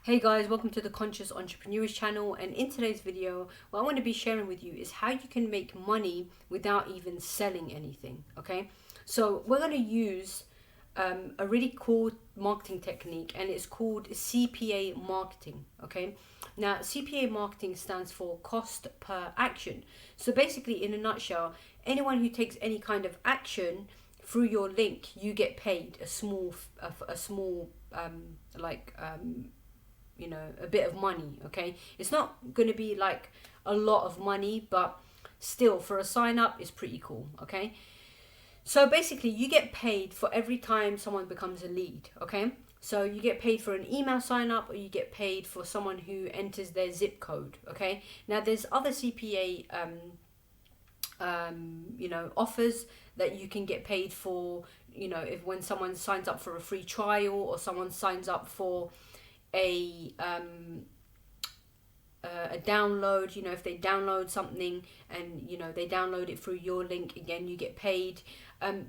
Hey guys, welcome to the Conscious Entrepreneurs channel, and in today's video what I want to be sharing with you is how you can make money without even selling anything. Okay, so we're going to use a really cool marketing technique, and it's called CPA marketing. Okay, now CPA marketing stands for cost per action. So basically, in a nutshell, anyone who takes any kind of action through your link, you get paid a bit of money. Okay, it's not going to be like a lot of money, but still, for a sign up, it's pretty cool. Okay, so basically you get paid for every time someone becomes a lead. Okay, so you get paid for an email sign up, or you get paid for someone who enters their zip code. Okay, now there's other CPA offers that you can get paid for. If when someone signs up for a free trial, or someone signs up for a download, if they download something and they download it through your link, again you get paid.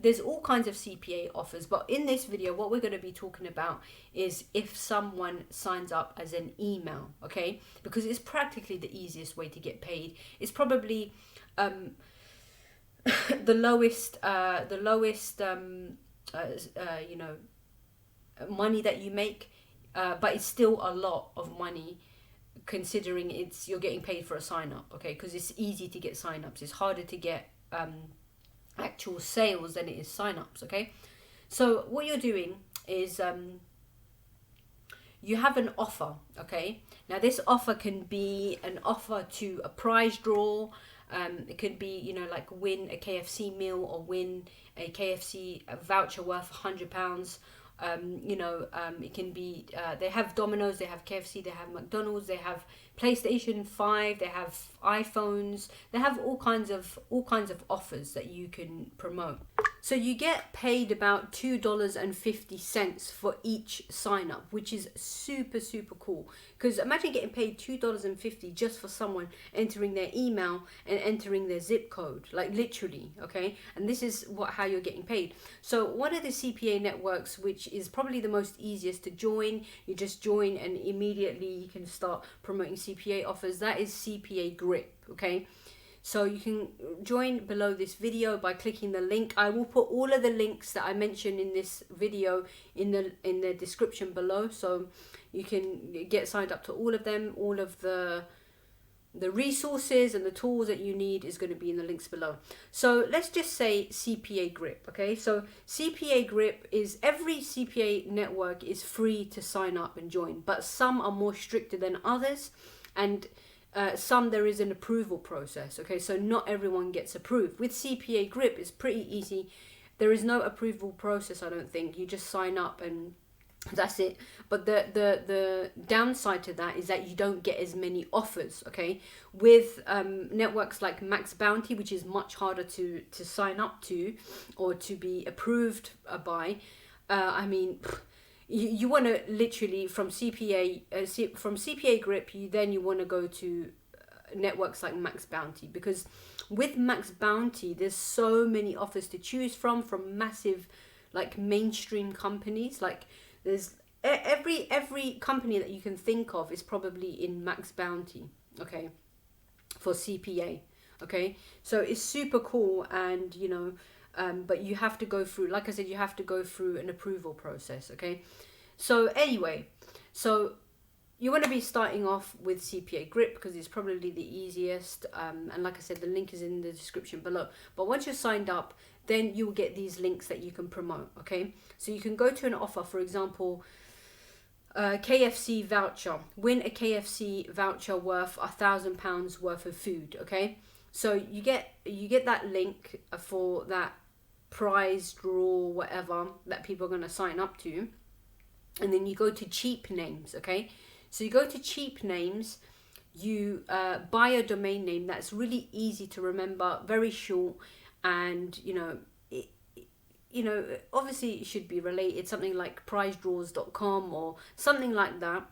There's all kinds of CPA offers, but in this video what we're going to be talking about is if someone signs up as an email. Okay, because it's practically the easiest way to get paid. It's probably the lowest money that you make, but it's still a lot of money considering you're getting paid for a sign up. Okay, because it's easy to get sign ups. It's harder to get actual sales than it is sign ups. Okay, so what you're doing is you have an offer. Okay, now this offer can be an offer to a prize draw. It could be, like win a KFC meal, or win a KFC voucher worth £100. It can be, they have Domino's, they have KFC, they have McDonald's, they have PlayStation 5, they have iPhones, they have all kinds of offers that you can promote. So you get paid about $2.50 for each sign up, which is super cool. Because imagine getting paid $2.50 just for someone entering their email and entering their zip code, like literally. Okay, and this is how you're getting paid. So one of the CPA networks, which is probably the most easiest to join, you just join and immediately you can start promoting CPA offers. That is CPA Grip. Okay, so you can join below this video by clicking the link. I will put all of the links that I mentioned in this video in the description below, so you can get signed up to all of them. All of the resources and the tools that you need is going to be in the links below. So let's just say CPA Grip. Okay, so CPA Grip is, every CPA network is free to sign up and join, but some are more stricter than others, and some there is an approval process. Okay, so not everyone gets approved. With CPA Grip, it's pretty easy. There is no approval process, I don't think. You just sign up and that's it. But the downside to that is that you don't get as many offers. Okay, with networks like Max Bounty, which is much harder to sign up to or to be approved by. You want to literally from CPA Grip, you want to go to networks like Max Bounty, because with Max Bounty there's so many offers to choose from massive, like, mainstream companies. Like, there's every company that you can think of is probably in Max Bounty. Okay, for CPA. Okay, so it's super cool, and but you have to go through, like I said, you have to go through an approval process. Okay, so anyway, so you want to be starting off with CPA Grip because it's probably the easiest, and like I said, the link is in the description below. But once you're signed up, then you'll get these links that you can promote. Okay, so you can go to an offer, for example, KFC voucher, win a KFC voucher worth £1,000 worth of food. Okay, so you get that link for that prize draw, whatever that people are going to sign up to, and then you go to cheap names. Okay, so you go to cheap names, you buy a domain name that's really easy to remember, very short, and obviously it should be related, something like prizedraws.com or something like that.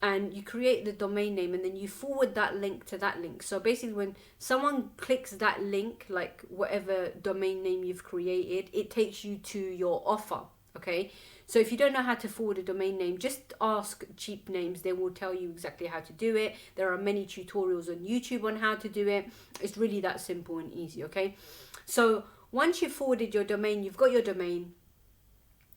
And you create the domain name, and then you forward that link to that link. So basically when someone clicks that link, like whatever domain name you've created, it takes you to your offer. Okay, so if you don't know how to forward a domain name, just ask Cheap Names. They will tell you exactly how to do it. There are many tutorials on YouTube on how to do it. It's really that simple and easy. Okay, so once you've forwarded your domain, you've got your domain,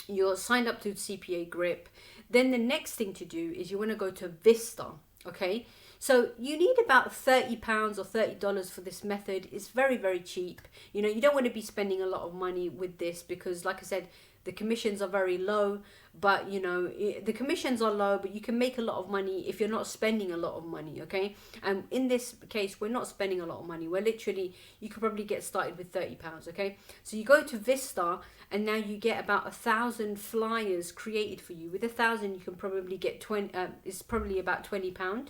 you're signed up to CPA Grip, then the next thing to do is you want to go to Vista. Okay, so you need about £30 or $30 for this method. It's very, very cheap. You know, you don't want to be spending a lot of money with this because, like I said, the commissions are very low. But you know, the commissions are low, but you can make a lot of money if you're not spending a lot of money. Okay, and in this case, we're not spending a lot of money. We're literally, you could probably get started with £30. Okay, so you go to Vista, and now you get about 1,000 flyers created for you. With 1,000, you can probably get 20. It's probably about £20.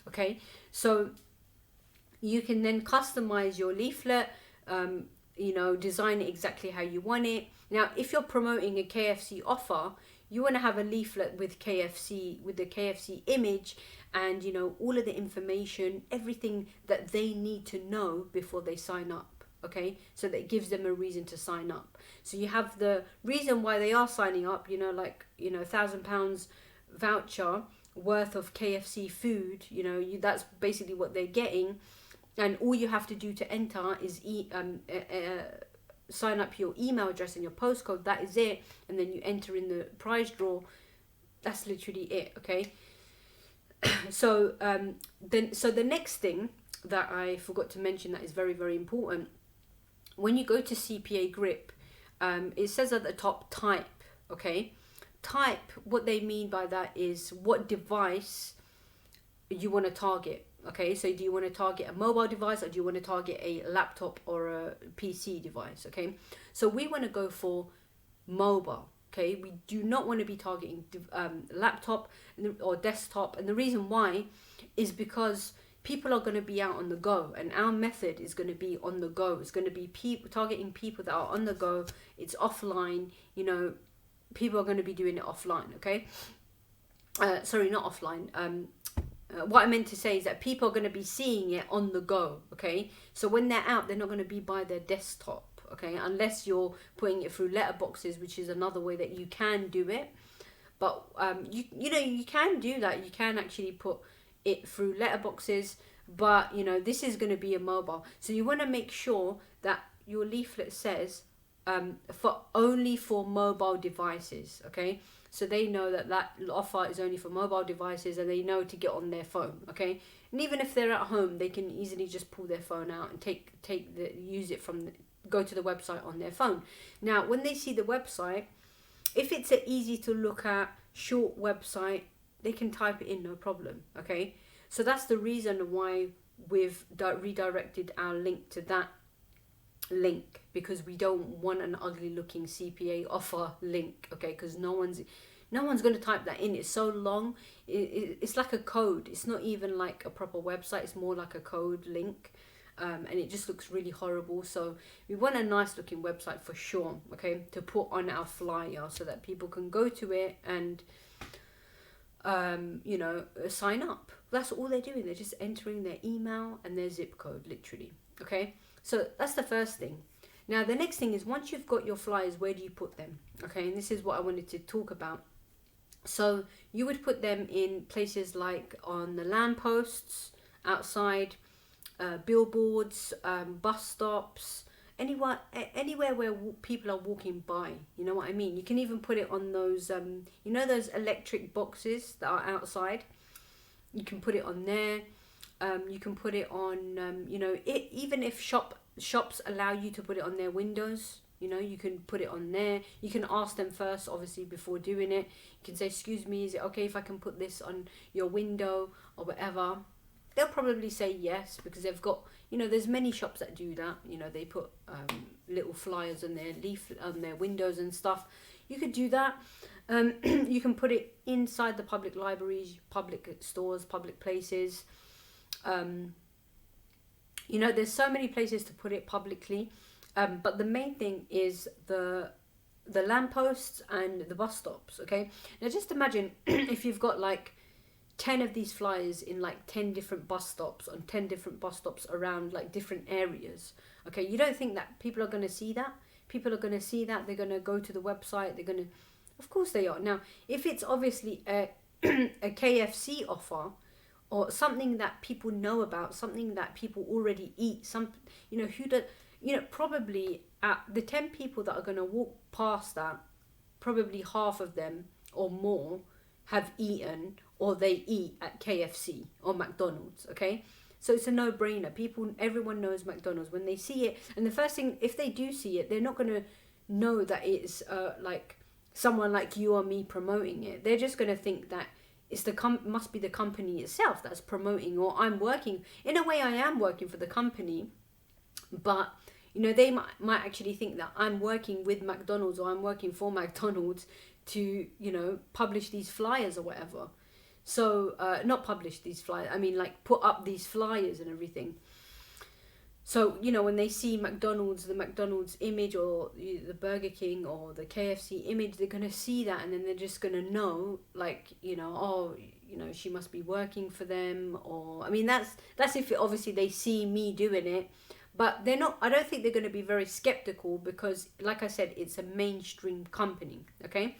Okay, so you can then customize your leaflet, you know, design it exactly how you want it. Now, if you're promoting a KFC offer, you want to have a leaflet with KFC, with the KFC image, and you know, all of the information, everything that they need to know before they sign up. Okay, so that gives them a reason to sign up. So you have the reason why they are signing up, you know, like, you know, £1,000 voucher worth of KFC food, you know, that's basically what they're getting, and all you have to do to enter is sign up your email address and your postcode. That is it, and then you enter in the prize draw. That's literally it. Okay, so the next thing that I forgot to mention that is very, very important, when you go to CPA Grip, it says at the top type. Okay, type, what they mean by that is what device you want to target. Okay, so do you want to target a mobile device, or do you want to target a laptop or a PC device? Okay, so we want to go for mobile. Okay, we do not want to be targeting laptop or desktop, and the reason why is because people are going to be out on the go, and our method is going to be on the go. It's going to be targeting people that are on the go. It's offline, you know, people are going to be doing it offline. Okay, sorry, not offline. What I meant to say is that people are going to be seeing it on the go. Okay, so when they're out, they're not going to be by their desktop. Okay, unless you're putting it through letterboxes, which is another way that you can do it. But you know, you can do that. You can actually put it through letterboxes, but you know, this is going to be a mobile, so you want to make sure that your leaflet says only for mobile devices. Okay, so they know that offer is only for mobile devices, and they know to get on their phone. Okay, and even if they're at home, they can easily just pull their phone out and use it go to the website on their phone. Now, when they see the website, if it's an easy to look at short website, they can type it in, no problem. Okay, so that's the reason why we've redirected our link to that link, because we don't want an ugly looking CPA offer link. Okay, because no one's going to type that in. It's so long. It's like a code. It's not even like a proper website. It's more like a code link, and it just looks really horrible. So we want a nice looking website for sure. Okay, to put on our flyer so that people can go to it and you know, sign up. That's all they're doing. They're just entering their email and their zip code, literally. Okay, so that's the first thing. Now the next thing is, once you've got your flyers, where do you put them? Okay, and this is what I wanted to talk about. So you would put them in places like on the lampposts, outside, billboards, bus stops, anywhere where people are walking by. You know what I mean? You can even put it on those you know, those electric boxes that are outside. You can put it on there. You can put it on you know, even if shops allow you to put it on their windows, you know, you can put it on there. You can ask them first, obviously, before doing it. You can say, excuse me, is it okay if I can put this on your window or whatever? They'll probably say yes, because they've got, you know, there's many shops that do that. You know, they put little flyers on their windows and stuff. You could do that. You can put it inside the public libraries, public stores, public places. You know, there's so many places to put it publicly. But the main thing is the lampposts and the bus stops. Okay, now just imagine if you've got like 10 of these flyers in like 10 different bus stops, on 10 different bus stops around like different areas. Okay, you don't think that people are going to see that? People are going to see that. They're going to go to the website. They're going to, Of course they are. Now, if it's obviously a a KFC offer, or something that people know about, something that people already eat, who does, probably the 10 people that are going to walk past that, probably half of them or more have eaten or they eat at KFC or McDonald's, okay? So it's a no-brainer. Everyone knows McDonald's when they see it. And the first thing, if they do see it, they're not going to know that it's like someone like you or me promoting it. They're just going to think that it's must be the company itself that's promoting, or I'm working. In a way, I am working for the company, but they might actually think that I'm working with McDonald's or I'm working for McDonald's to publish these flyers or whatever. So not publish these flyers, I mean like put up these flyers and everything. So when they see the McDonald's image, or the Burger King or the KFC image, they're going to see that, and then they're just going to know, like, she must be working for them. Or I mean, that's if obviously they see me doing it. But I don't think they're going to be very skeptical, because like I said, it's a mainstream company. Okay,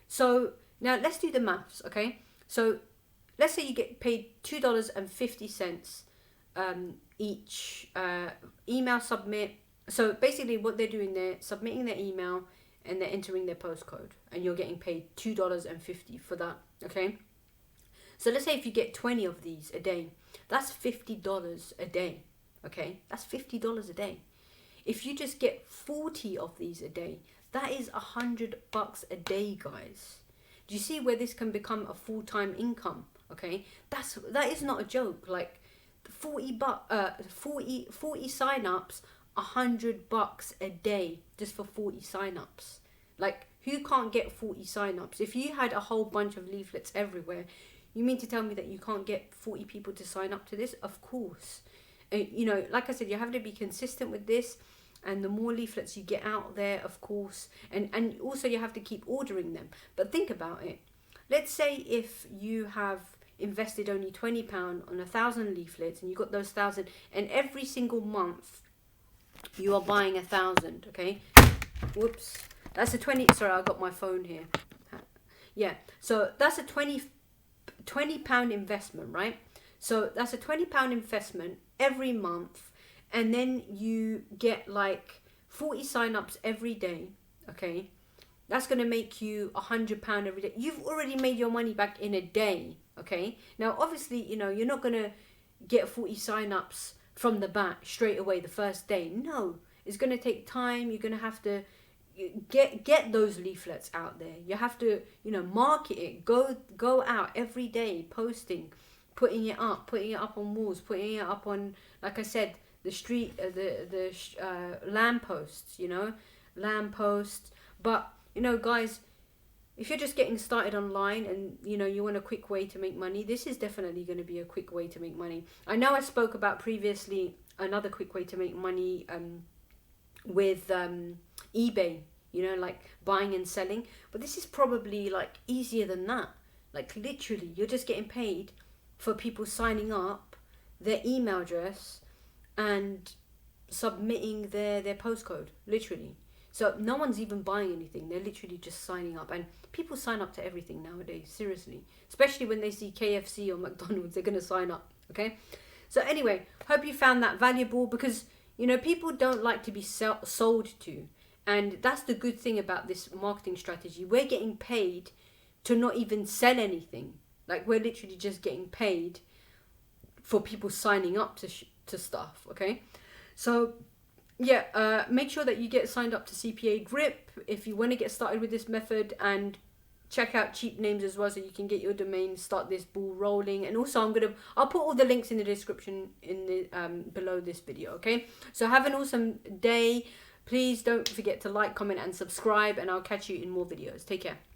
so now let's do the maths. Okay, so let's say you get paid $2.50 each email submit. So basically what they're doing, they're submitting their email and they're entering their postcode, and you're getting paid $2.50 for that. Okay, so let's say if you get 20 of these a day, that's $50 a day. Okay, that's $50 a day. If you just get 40 of these a day, that is $100 a day, guys. Do you see where this can become a full-time income? Okay, that is not a joke. Like 40 sign-ups, $100 a day just for 40 sign-ups. Like, who can't get 40 sign-ups? If you had a whole bunch of leaflets everywhere, you mean to tell me that you can't get 40 people to sign up to this? Of course. Like I said, you have to be consistent with this, and the more leaflets you get out there, of course, and also you have to keep ordering them. But think about it. Let's say if you have invested only £20 on 1,000 leaflets, and you got those 1,000, and every single month you are buying 1,000. Okay, whoops, that's a 20. Sorry, I got my phone here. Yeah, so that's a £20 investment, right? So that's a £20 investment every month, and then you get like 40 sign-ups every day. Okay, that's going to make you £100 every day. You've already made your money back in a day. Okay, now obviously you're not going to get 40 sign-ups from the bat straight away the first day. No, it's going to take time. You're going to have to get those leaflets out there. You have to market it. Go out every day, posting, putting it up on walls, putting it up on, like I said, the street, the lampposts, lampposts. But guys, if you're just getting started online and you want a quick way to make money, this is definitely going to be a quick way to make money. I know I spoke about previously another quick way to make money with eBay, like buying and selling, but this is probably like easier than that. Like literally, you're just getting paid for people signing up, their email address, and submitting their postcode, literally. So no one's even buying anything. They're literally just signing up. And people sign up to everything nowadays, seriously. Especially when they see KFC or McDonald's, they're going to sign up, okay? So anyway, hope you found that valuable, because, people don't like to be sold to. And that's the good thing about this marketing strategy. We're getting paid to not even sell anything. Like, we're literally just getting paid for people signing up to stuff, okay? So, yeah, make sure that you get signed up to CPA Grip if you want to get started with this method, and check out Cheap Names as well, so you can get your domain, start this ball rolling. And also, I'll put all the links in the description in the below this video, okay? So have an awesome day. Please don't forget to like, comment, and subscribe, and I'll catch you in more videos. Take care.